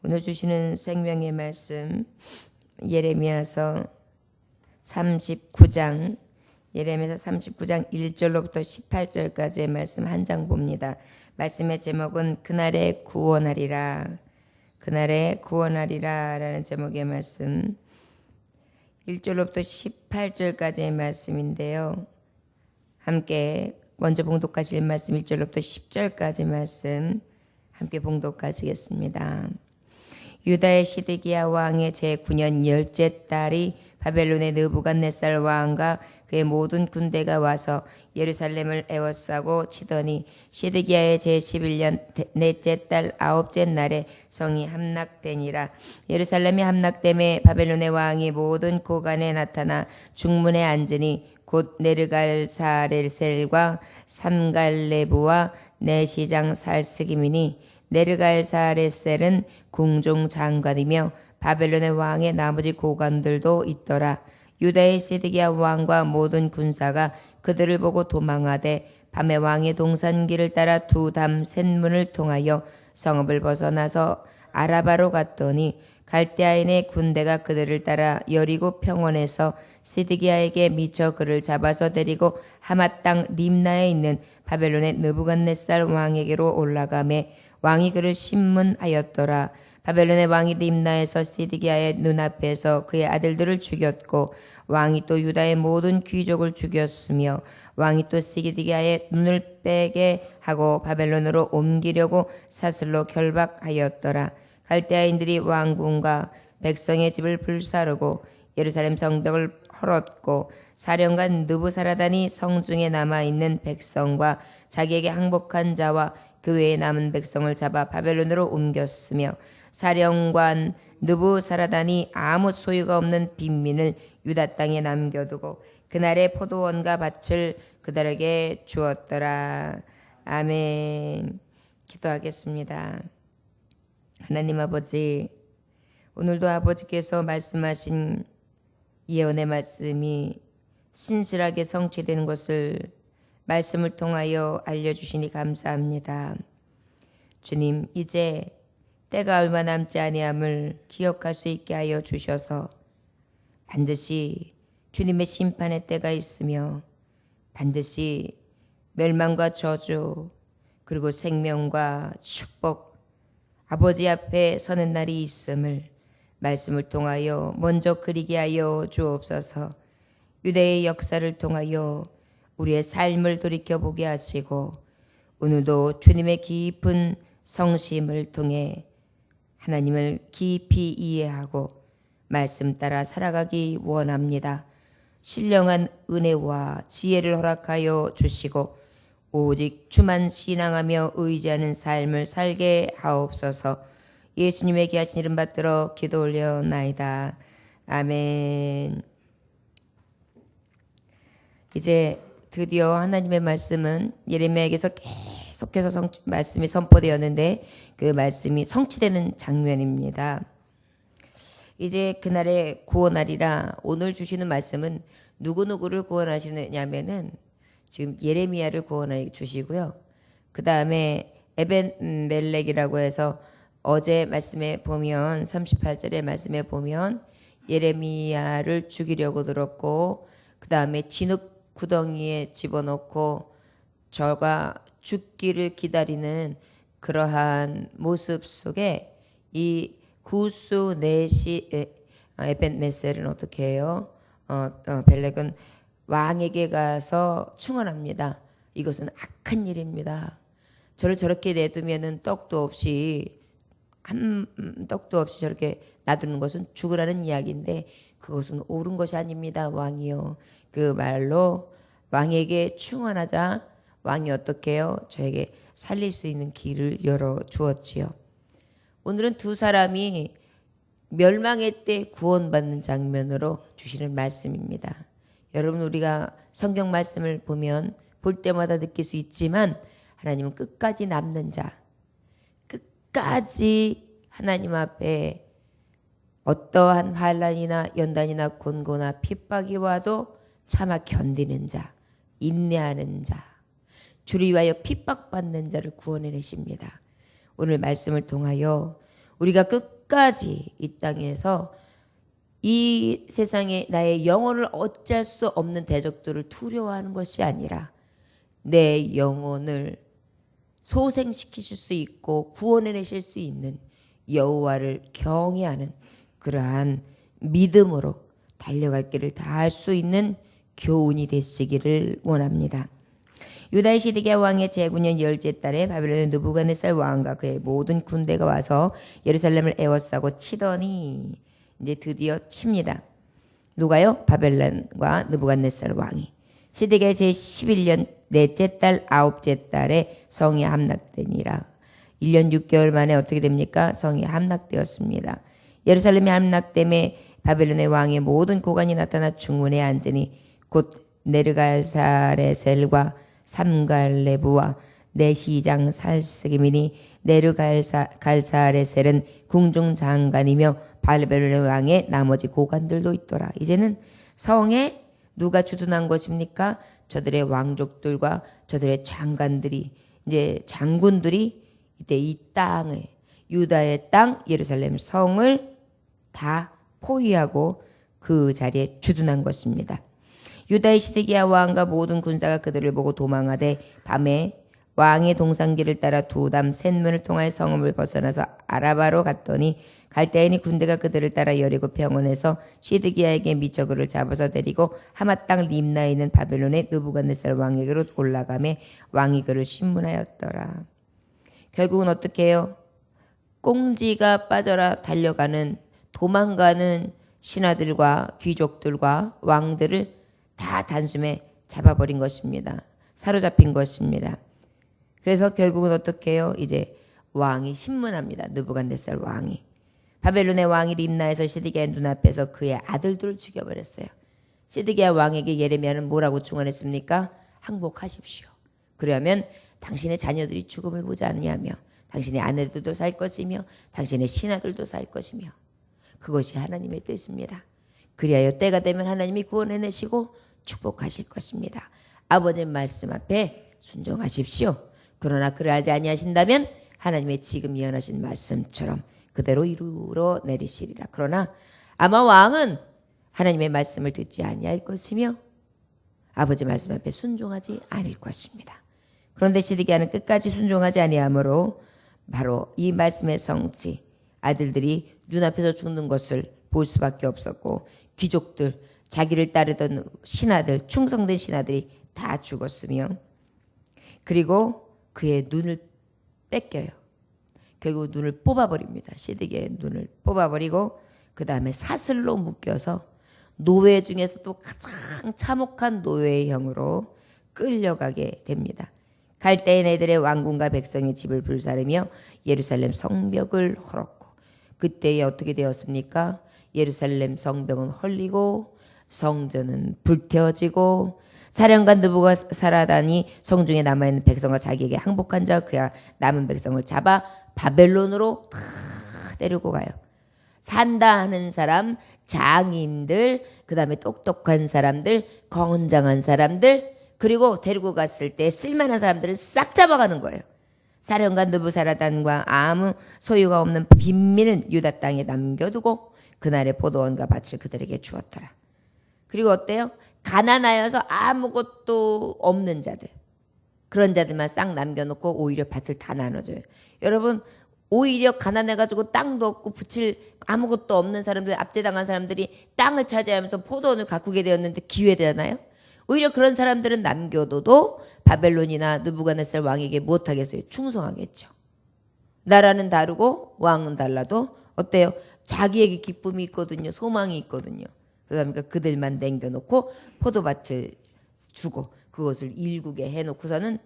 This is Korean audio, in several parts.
오늘 주시는 생명의 말씀 예레미야서 39장 1절로부터 18절까지의 말씀 한 장 봅니다. 말씀의 제목은 그날에 구원하리라. 그날에 구원하리라 라는 제목의 말씀 1절로부터 18절까지의 말씀인데요. 함께 먼저 봉독하실 말씀 1절로부터 10절까지 말씀 함께 봉독하시겠습니다. 유다의 시드기야 왕의 제9년 10째 달이 바벨론의 느부갓네살 왕과 그의 모든 군대가 와서 예루살렘을 에워싸고 치더니 시드기야의 제11년 넷째 달 9째 날에 성이 함락되니라. 예루살렘이 함락됨에 바벨론의 왕이 모든 고관에 나타나 중문에 앉으니 곧 네르갈사레셀과 삼갈레부와 내시장 살스김이니 네르갈사레셀은 궁중 장관이며 바벨론의 왕의 나머지 고관들도 있더라. 유다의 시드기야 왕과 모든 군사가 그들을 보고 도망하되 밤에 왕이 동산길을 따라 두 담 셋문을 통하여 성읍을 벗어나서 아라바로 갔더니 갈대아인의 군대가 그들을 따라 여리고 평원에서 시드기야에게 미쳐 그를 잡아서 데리고 하맛 땅 림나에 있는 바벨론의 느부갓네살 왕에게로 올라가매 왕이 그를 신문하였더라. 바벨론의 왕이 림나에서 시드기야의 눈앞에서 그의 아들들을 죽였고 왕이 또 유다의 모든 귀족을 죽였으며 왕이 또 시드기야의 눈을 빼게 하고 바벨론으로 옮기려고 사슬로 결박하였더라. 갈대아인들이 왕궁과 백성의 집을 불사르고 예루살렘 성벽을 헐었고 사령관 느부사라단이 성중에 남아있는 백성과 자기에게 항복한 자와 그 외에 남은 백성을 잡아 바벨론으로 옮겼으며 사령관 느부사라단이 아무 소유가 없는 빈민을 유다 땅에 남겨두고 그날의 포도원과 밭을 그들에게 주었더라. 아멘. 기도하겠습니다. 하나님 아버지, 오늘도 아버지께서 말씀하신 예언의 말씀이 신실하게 성취되는 것을 말씀을 통하여 알려주시니 감사합니다. 주님, 이제 때가 얼마 남지 아니함을 기억할 수 있게 하여 주셔서 반드시 주님의 심판의 때가 있으며 반드시 멸망과 저주 그리고 생명과 축복 아버지 앞에 서는 날이 있음을 말씀을 통하여 먼저 그리게 하여 주옵소서. 유대의 역사를 통하여 우리의 삶을 돌이켜보게 하시고 오늘도 주님의 깊은 성심을 통해 하나님을 깊이 이해하고 말씀 따라 살아가기 원합니다. 신령한 은혜와 지혜를 허락하여 주시고 오직 주만 신앙하며 의지하는 삶을 살게 하옵소서. 예수님의 귀하신 이름 받들어 기도 올려나이다. 아멘. 이제 드디어 하나님의 말씀은 예레미야에게서 계속해서 말씀이 선포되었는데 그 말씀이 성취되는 장면입니다. 이제 그날에 구원하리라. 오늘 주시는 말씀은 누구누구를 구원하시느냐면은 지금 예레미야를 구원해 주시고요. 그 다음에 에벤멜렉이라고 해서 어제 말씀에 보면 38절의 말씀에 보면 예레미야를 죽이려고 들었고 그 다음에 진흙 구덩이에 집어넣고 저가 죽기를 기다리는 그러한 모습 속에 이 구스 네시 에벤메셀은 어떻게 해요? 벨렉은 왕에게 가서 충언합니다. 이것은 악한 일입니다. 저를 저렇게 내두면은 떡도 없이 저렇게 놔두는 것은 죽으라는 이야기인데 그것은 옳은 것이 아닙니다. 왕이요. 그 말로 왕에게 충언하자 왕이 어떻게 해요? 저에게 살릴 수 있는 길을 열어 주었지요. 오늘은 두 사람이 멸망의 때 구원받는 장면으로 주시는 말씀입니다. 여러분, 우리가 성경 말씀을 보면 볼 때마다 느낄 수 있지만 하나님은 끝까지 남는 자, 끝까지 하나님 앞에 어떠한 환난이나 연단이나 곤고나 핍박이 와도 참아 견디는 자, 인내하는 자, 주를 위하여 핍박받는 자를 구원해내십니다. 오늘 말씀을 통하여 우리가 끝까지 이 땅에서 이 세상에 나의 영혼을 어쩔 수 없는 대적들을 두려워하는 것이 아니라 내 영혼을 소생시키실 수 있고 구원해내실 수 있는 여호와를 경외하는 그러한 믿음으로 달려갈 길을 다할 수 있는 교훈이 되시기를 원합니다. 유다의 시드기야 왕의 제9년 10째 달에 바벨론의 느부갓네살 왕과 그의 모든 군대가 와서 예루살렘을 에워싸고 치더니 이제 드디어 칩니다. 누가요? 바벨론과 느부갓네살 왕이. 시드기야 제11년 넷째 달 9째 달에 성이 함락되니라. 1년 6개월 만에 어떻게 됩니까? 성이 함락되었습니다. 예루살렘이 함락됨에 바벨론의 왕의 모든 고관이 나타나 중문에 앉으니 곧 네르갈사레셀과 삼갈레부와 내시장 살스기민이 네르갈사레셀은 궁중장관이며 바벨론의 왕의 나머지 고관들도 있더라. 이제는 성에 누가 주둔한 것입니까? 저들의 왕족들과 저들의 장관들이 이제 장군들이 이때 이 땅에 유다의 땅 예루살렘 성을 다 포위하고 그 자리에 주둔한 것입니다. 유다의 시드기야 왕과 모든 군사가 그들을 보고 도망하되 밤에 왕의 동산길을 따라 두담 셋문을 통하여 성읍을 벗어나서 아라바로 갔더니 갈대인이 군대가 그들을 따라 여리고 평원에서 시드기야에게 미쳐 그를 잡아서 데리고 하마 땅 림나에 있는 바벨론의 느부갓네살 왕에게로 올라가매 왕이 그를 신문하였더라. 결국은 어떻게 해요? 꽁지가 빠져라 달려가는 도망가는 신하들과 귀족들과 왕들을 다 단숨에 잡아버린 것입니다. 사로잡힌 것입니다. 그래서 결국은 어떻게 해요? 이제 왕이 신문합니다. 느부갓네살 왕이. 바벨론의 왕이 림나에서 시드기야 눈앞에서 그의 아들들을 죽여버렸어요. 시드기야 왕에게 예레미야는 뭐라고 충언했습니까? 항복하십시오. 그러면 당신의 자녀들이 죽음을 보지 않냐며 당신의 아내들도 살 것이며 당신의 신하들도 살 것이며 그것이 하나님의 뜻입니다. 그리하여 때가 되면 하나님이 구원해내시고 축복하실 것입니다. 아버지의 말씀 앞에 순종하십시오. 그러나 그러하지 아니하신다면 하나님의 지금 예언하신 말씀처럼 그대로 이루어 내리시리라. 그러나 아마 왕은 하나님의 말씀을 듣지 아니할 것이며 아버지 말씀 앞에 순종하지 않을 것입니다. 그런데 시드기야는 끝까지 순종하지 아니하므로 바로 이 말씀의 성취 아들들이 눈앞에서 죽는 것을 볼 수밖에 없었고 귀족들 자기를 따르던 신하들 충성된 신하들이 다 죽었으며 그리고 그의 눈을 뺏겨요. 결국 눈을 뽑아버립니다. 시드기야의 눈을 뽑아버리고 그 다음에 사슬로 묶여서 노예 중에서도 가장 참혹한 노예형으로 끌려가게 됩니다. 갈대인 애들의 왕궁과 백성의 집을 불사르며 예루살렘 성벽을 헐었고 그때에 어떻게 되었습니까? 예루살렘 성벽은 헐리고 성전은 불태워지고 사령관 느부갓사라단이 성중에 남아있는 백성과 자기에게 항복한 자 그야 남은 백성을 잡아 바벨론으로 다 데리고 가요. 산다 하는 사람, 장인들, 그 다음에 똑똑한 사람들, 건장한 사람들 그리고 데리고 갔을 때 쓸만한 사람들을 싹 잡아가는 거예요. 사령관 느부사라단과 아무 소유가 없는 빈민은 유다 땅에 남겨두고 그날의 포도원과 밭을 그들에게 주었더라. 그리고 어때요? 가난하여서 아무것도 없는 자들 그런 자들만 싹 남겨놓고 오히려 밭을 다 나눠줘요. 여러분 오히려 가난해가지고 땅도 없고 붙일 아무것도 없는 사람들 압제당한 사람들이 땅을 차지하면서 포도원을 가꾸게 되었는데 기회되잖아요. 오히려 그런 사람들은 남겨둬도 바벨론이나 느부갓네살 왕에게 못하겠어요. 충성하겠죠. 나라는 다르고 왕은 달라도 어때요? 자기에게 기쁨이 있거든요. 소망이 있거든요. 그러니까 그들만 남겨놓고 포도밭을 주고 그것을 일국에 해놓고서는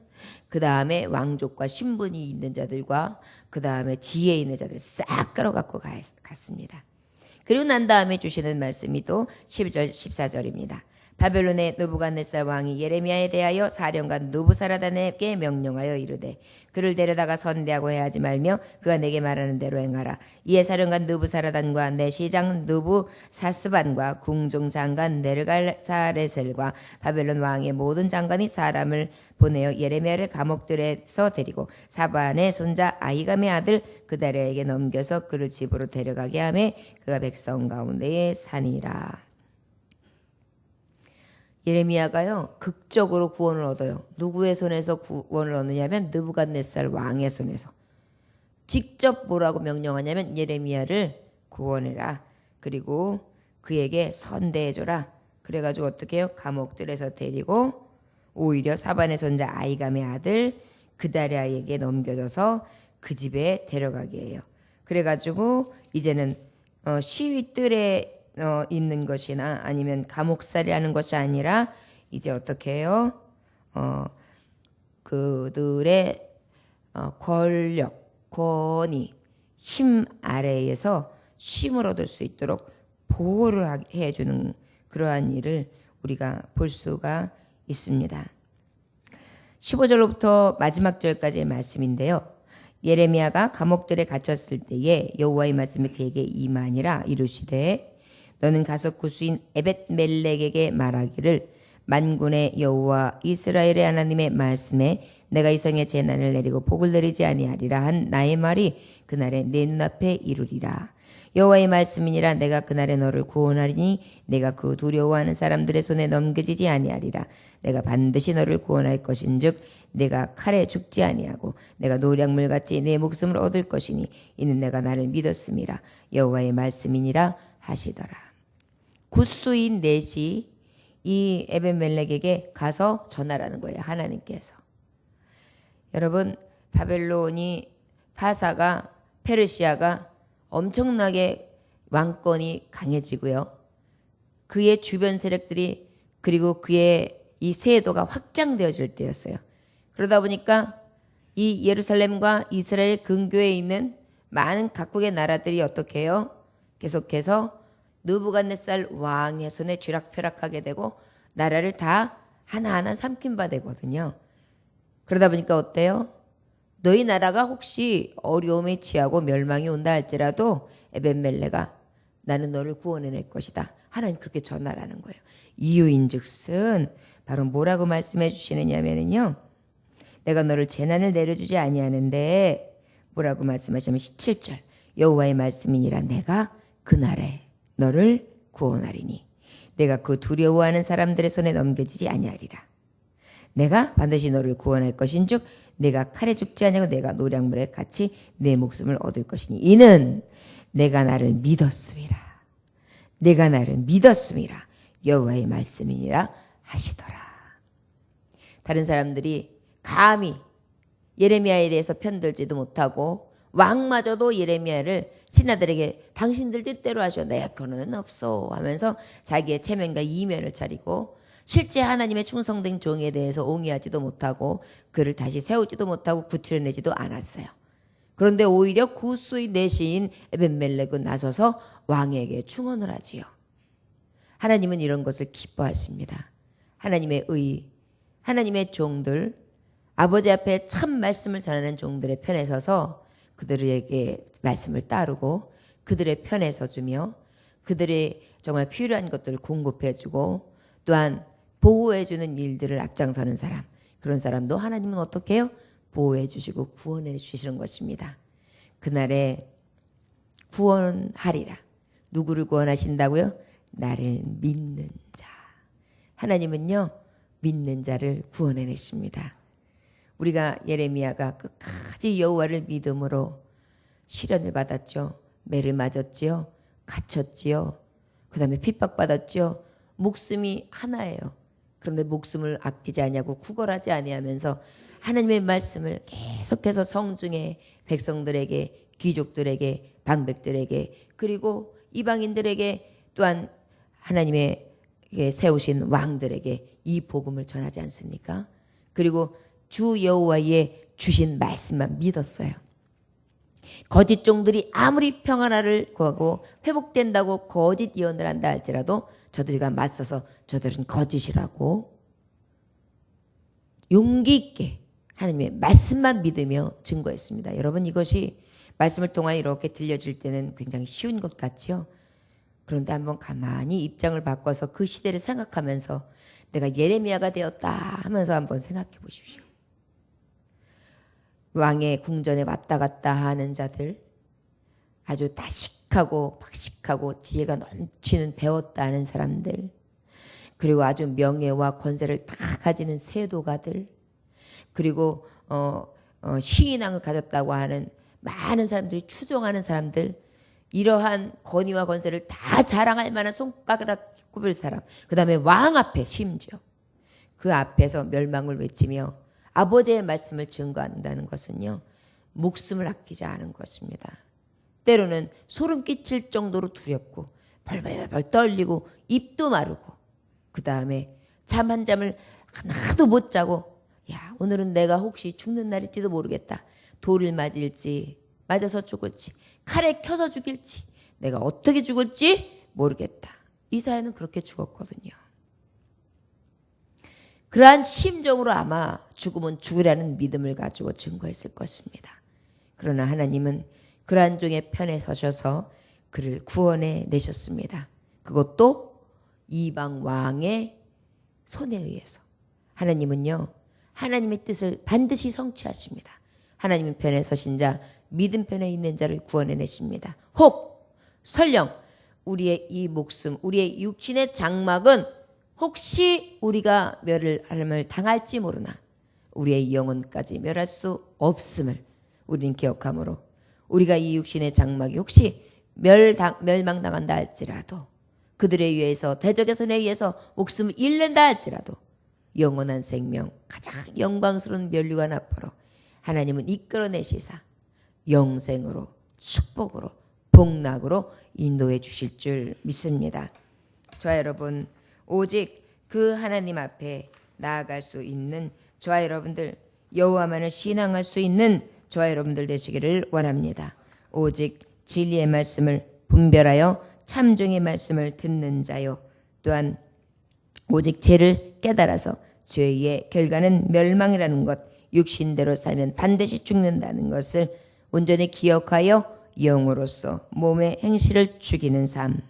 그 다음에 왕족과 신분이 있는 자들과 그 다음에 지혜 있는 자들 싹 끌어갖고 갔습니다. 그리고 난 다음에 주시는 말씀이 또 12절 14절입니다. 바벨론의 느부갓네살 왕이 예레미야에 대하여 사령관 느부사라단에게 명령하여 이르되 그를 데려다가 선대하고 해하지 말며 그가 내게 말하는 대로 행하라. 이에 사령관 느부사라단과 내 시장 느부사스반과 궁중 장관 네르갈사레셀과 바벨론 왕의 모든 장관이 사람을 보내어 예레미야를 감옥들에서 데리고 사반의 손자 아히감의 아들 그다랴에게 넘겨서 그를 집으로 데려가게 하며 그가 백성 가운데에 사니라. 예레미야가요 극적으로 구원을 얻어요. 누구의 손에서 구원을 얻느냐면 느부갓네살 왕의 손에서. 직접 뭐라고 명령하냐면 예레미야를 구원해라. 그리고 그에게 선대해줘라. 그래가지고 어떻게 해요? 감옥들에서 데리고 오히려 사반의 손자 아히감의 아들 그다랴에게 넘겨줘서 그 집에 데려가게 해요. 그래가지고 이제는 시위뜰에 있는 것이나 아니면 감옥살이 하는 것이 아니라 이제 어떻게 해요? 그들의 권력, 권위, 힘 아래에서 쉼을 얻을 수 있도록 보호를 해주는 그러한 일을 우리가 볼 수가 있습니다. 15절로부터 마지막 절까지의 말씀인데요. 예레미야가 감옥들에 갇혔을 때에 여호와의 말씀이 그에게 임하니라. 이르시되 너는 가서 구스인 에벳멜렉에게 말하기를 만군의 여호와 이스라엘의 하나님의 말씀에 내가 이 성에 재난을 내리고 복을 내리지 아니하리라 한 나의 말이 그날에 내 눈앞에 이루리라. 여호와의 말씀이니라. 내가 그날에 너를 구원하리니 내가 그 두려워하는 사람들의 손에 넘겨지지 아니하리라. 내가 반드시 너를 구원할 것인즉 내가 칼에 죽지 아니하고 내가 노량물같이 내 목숨을 얻을 것이니 이는 내가 나를 믿었음이라. 여호와의 말씀이니라 하시더라. 굿수인 넷이 이 에벳멜렉에게 가서 전하라는 거예요. 하나님께서. 여러분 바벨론이 파사가 페르시아가 엄청나게 왕권이 강해지고요. 그의 주변 세력들이 그리고 그의 이 세도가 확장되어질 때였어요. 그러다 보니까 이 예루살렘과 이스라엘 근교에 있는 많은 각국의 나라들이 어떻게 해요? 계속해서 느부갓네살 왕의 손에 쥐락펴락하게 되고 나라를 다 하나하나 삼킨 바 되거든요. 그러다 보니까 어때요? 너희 나라가 혹시 어려움에 취하고 멸망이 온다 할지라도 에벳멜레가 나는 너를 구원해낼 것이다. 하나님 그렇게 전하라는 거예요. 이유인즉슨 바로 뭐라고 말씀해 주시느냐면요. 내가 너를 재난을 내려주지 아니하는데 뭐라고 말씀하시면 17절 여호와의 말씀이니라. 내가 그날에 너를 구원하리니 내가 그 두려워하는 사람들의 손에 넘겨지지 아니하리라. 내가 반드시 너를 구원할 것인즉 내가 칼에 죽지 아니하고 내가 노량물에 같이 내 목숨을 얻을 것이니 이는 내가 나를 믿었음이라. 내가 나를 믿었음이라. 여호와의 말씀이니라 하시더라. 다른 사람들이 감히 예레미야에 대해서 편들지도 못하고 왕마저도 예레미야를 신하들에게 당신들 뜻대로 하셔. 내 그는 없어 하면서 자기의 체면과 이면을 차리고 실제 하나님의 충성된 종에 대해서 옹의하지도 못하고 그를 다시 세우지도 못하고 구출해내지도 않았어요. 그런데 오히려 구스의 내시인 에벳멜렉은 나서서 왕에게 충언을 하지요. 하나님은 이런 것을 기뻐하십니다. 하나님의 의, 하나님의 종들, 아버지 앞에 참 말씀을 전하는 종들의 편에 서서 그들에게 말씀을 따르고 그들의 편에 서주며 그들의 정말 필요한 것들을 공급해주고 또한 보호해주는 일들을 앞장서는 사람, 그런 사람도 하나님은 어떻게 해요? 보호해주시고 구원해주시는 것입니다. 그날에 구원하리라. 누구를 구원하신다고요? 나를 믿는 자. 하나님은요 믿는 자를 구원해내십니다. 우리가 예레미야가 끝까지 여호와를 믿음으로 시련을 받았죠. 매를 맞았지요. 갇혔지요. 그 다음에 핍박받았지요. 목숨이 하나예요. 그런데 목숨을 아끼지 아니하고 구걸하지 아니하면서 하나님의 말씀을 계속해서 성중의 백성들에게, 귀족들에게, 방백들에게, 그리고 이방인들에게, 또한 하나님의 세우신 왕들에게 이 복음을 전하지 않습니까? 그리고 주 여호와의 주신 말씀만 믿었어요. 거짓 종들이 아무리 평안하를 구하고 회복된다고 거짓 예언을 한다 할지라도 저들과 맞서서 저들은 거짓이라고 용기 있게 하나님의 말씀만 믿으며 증거했습니다. 여러분, 이것이 말씀을 통하여 이렇게 들려질 때는 굉장히 쉬운 것 같지요. 그런데 한번 가만히 입장을 바꿔서 그 시대를 생각하면서 내가 예레미야가 되었다 하면서 한번 생각해 보십시오. 왕의 궁전에 왔다 갔다 하는 자들, 아주 다식하고 박식하고 지혜가 넘치는 배웠다 하는 사람들, 그리고 아주 명예와 권세를 다 가지는 세도가들, 그리고 시인왕을 가졌다고 하는 많은 사람들이 추종하는 사람들, 이러한 권위와 권세를 다 자랑할 만한 손가락 꼽을 사람, 그 다음에 왕 앞에 심지어 그 앞에서 멸망을 외치며 아버지의 말씀을 증거한다는 것은요, 목숨을 아끼지 않은 것입니다. 때로는 소름 끼칠 정도로 두렵고 벌벌벌 떨리고 입도 마르고 그 다음에 잠 한 잠을 하나도 못 자고 야, 오늘은 내가 혹시 죽는 날일지도 모르겠다. 돌을 맞을지 맞아서 죽을지 칼에 켜서 죽일지 내가 어떻게 죽을지 모르겠다. 이사야는 그렇게 죽었거든요. 그러한 심정으로 아마 죽으면 죽으라는 믿음을 가지고 증거했을 것입니다. 그러나 하나님은 그러한 종의 편에 서셔서 그를 구원해 내셨습니다. 그것도 이방 왕의 손에 의해서. 하나님은요, 하나님의 뜻을 반드시 성취하십니다. 하나님의 편에 서신 자, 믿음 편에 있는 자를 구원해 내십니다. 혹 설령 우리의 이 목숨, 우리의 육신의 장막은 혹시 우리가 멸을 당할지 모르나 우리의 영혼까지 멸할 수 없음을 우리는 기억하므로 우리가 이 육신의 장막이 혹시 멸망당한다 할지라도 그들에 의해서 대적의 손에 의해서 목숨을 잃는다 할지라도 영원한 생명, 가장 영광스러운 면류관 앞으로 하나님은 이끌어내시사 영생으로 축복으로 복락으로 인도해 주실 줄 믿습니다. 저와 여러분, 오직 그 하나님 앞에 나아갈 수 있는 저와 여러분들, 여호와만을 신앙할 수 있는 저와 여러분들 되시기를 원합니다. 오직 진리의 말씀을 분별하여 참종의 말씀을 듣는 자요, 또한 오직 죄를 깨달아서 죄의 결과는 멸망이라는 것, 육신대로 살면 반드시 죽는다는 것을 온전히 기억하여 영으로서 몸의 행실을 죽이는 삶,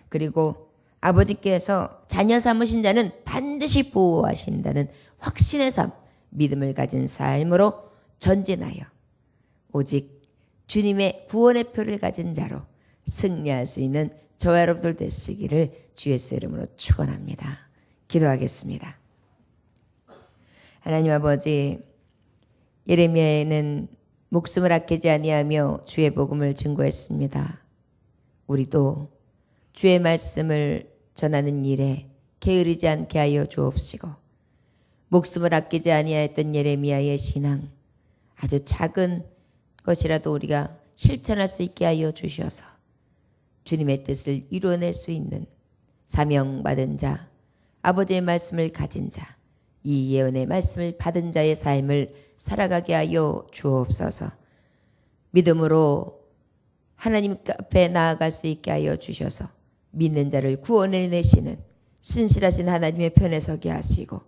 그리고 아버지께서 자녀 삼으신 자는 반드시 보호하신다는 확신의 삶, 믿음을 가진 삶으로 전진하여 오직 주님의 구원의 표를 가진 자로 승리할 수 있는 저와 여러분들 되시기를 주 예수의 이름으로 축원합니다. 기도하겠습니다. 하나님 아버지, 예레미야에는 목숨을 아끼지 아니하며 주의 복음을 증거했습니다. 우리도 주의 말씀을 전하는 일에 게으르지 않게 하여 주옵시고, 목숨을 아끼지 아니하였던 예레미야의 신앙, 아주 작은 것이라도 우리가 실천할 수 있게 하여 주셔서 주님의 뜻을 이루어낼 수 있는 사명받은 자, 아버지의 말씀을 가진 자, 이 예언의 말씀을 받은 자의 삶을 살아가게 하여 주옵소서. 믿음으로 하나님 앞에 나아갈 수 있게 하여 주셔서 믿는 자를 구원해 내시는 신실하신 하나님의 편에 서게 하시고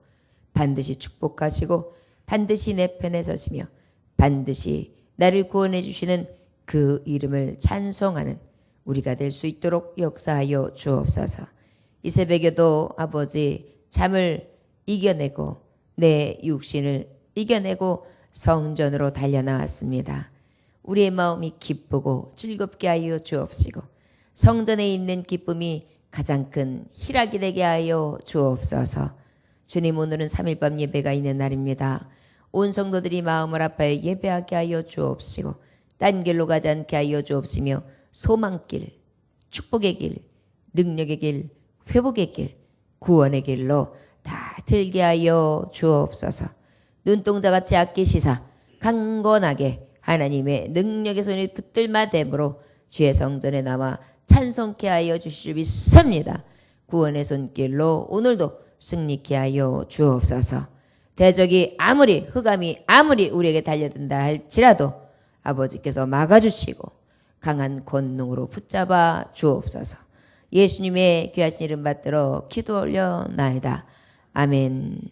반드시 축복하시고 반드시 내 편에 서시며 반드시 나를 구원해 주시는 그 이름을 찬송하는 우리가 될 수 있도록 역사하여 주옵소서. 이 새벽에도 아버지, 잠을 이겨내고 내 육신을 이겨내고 성전으로 달려나왔습니다. 우리의 마음이 기쁘고 즐겁게 하여 주옵시고 성전에 있는 기쁨이 가장 큰 희락이 되게 하여 주옵소서. 주님, 오늘은 3일 밤 예배가 있는 날입니다. 온 성도들이 마음을 아파여 예배하게 하여 주옵시고 딴 길로 가지 않게 하여 주옵시며 소망길, 축복의 길, 능력의 길, 회복의 길, 구원의 길로 다 들게 하여 주옵소서. 눈동자같이 아끼시사 강건하게 하나님의 능력의 손이 붙들마 됨으로 주의 성전에 남아 찬송케 하여 주실 믿습니다. 구원의 손길로 오늘도 승리케 하여 주옵소서. 대적이 아무리 흑암이 아무리 우리에게 달려든다 할지라도 아버지께서 막아주시고 강한 권능으로 붙잡아 주옵소서. 예수님의 귀하신 이름 받들어 기도 올려 나이다. 아멘.